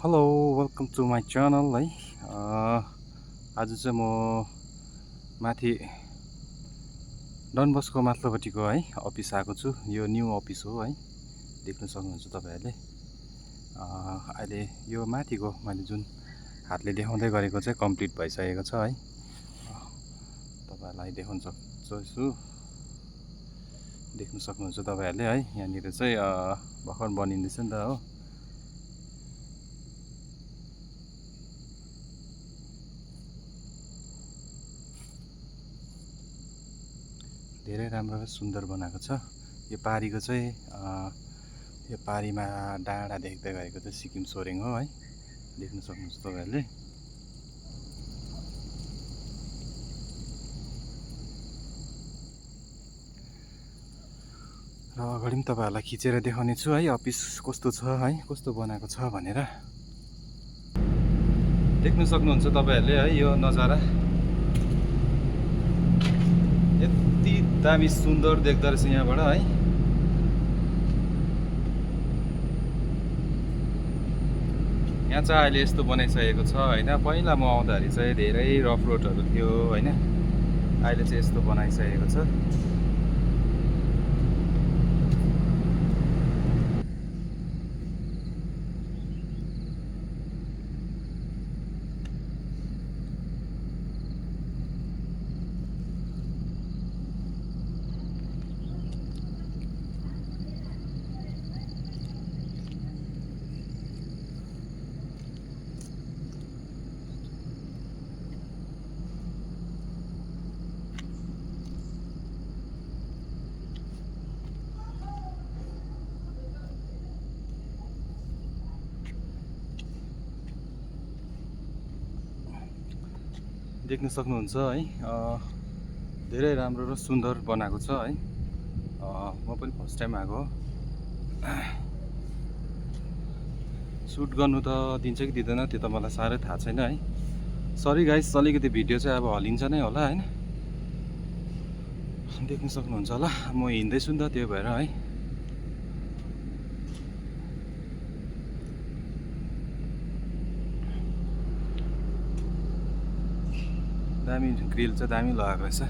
Hello welcome to my channel है। आज चाहिँ म माथि डनबस्को माथिल्लोपट्टिको है अफिस आएको छु। यो न्यू अफिस हो है, देख्न सक्नुहुन्छ तपाईँहरूले। अहिले यो माथिको मैले जुन हातले देखाउँदै गरेको चाहिँ कम्प्लिट भइसकेको छ है। तपाईँहरूलाई देखाउन सक्छु, देख्न सक्नुहुन्छ तपाईँहरूले है। यहाँनिर चाहिँ भर्खर बनिँदैछ नि त हो। धेरै राम्रो र सुन्दर बनाएको छ। यो पारीको चाहिँ यो पारीमा डाँडा देख्दै गएको चाहिँ सिक्किम सोरेङ हो है, देख्न सक्नुहुन्छ तपाईँहरूले। र अगाडि पनि तपाईँहरूलाई खिचेर देखाउने छु है अफिस कस्तो छ है, कस्तो बनाएको छ भनेर। देख्न सक्नुहुन्छ तपाईँहरूले है यो नजारा यति दामी सुन्दर देख्दो रहेछ यहाँबाट है। यहाँ चाहिँ अहिले यस्तो बनाइसकेको छ होइन। पहिला म आउँदाखेरि चाहिँ धेरै रफ रोडहरू थियो होइन, अहिले चाहिँ यस्तो बनाइसकेको छ। देख्न सक्नुहुन्छ है, धेरै राम्रो र सुन्दर बनाएको छ है। म पनि फर्स्ट टाइम आएको। सुट गर्नु त दिन्छ कि दिँदैन त्यो त मलाई साह्रै थाहा छैन है। सरी गाइस, अलिकति भिडियो चाहिँ अब हल्लिन्छ नै होला होइन। देख्न सक्नुहुन्छ होला म हिँड्दैछु नि त, त्यो भएर है। दामी ग्रिल चाहिँ दामी लगाएको रहेछ।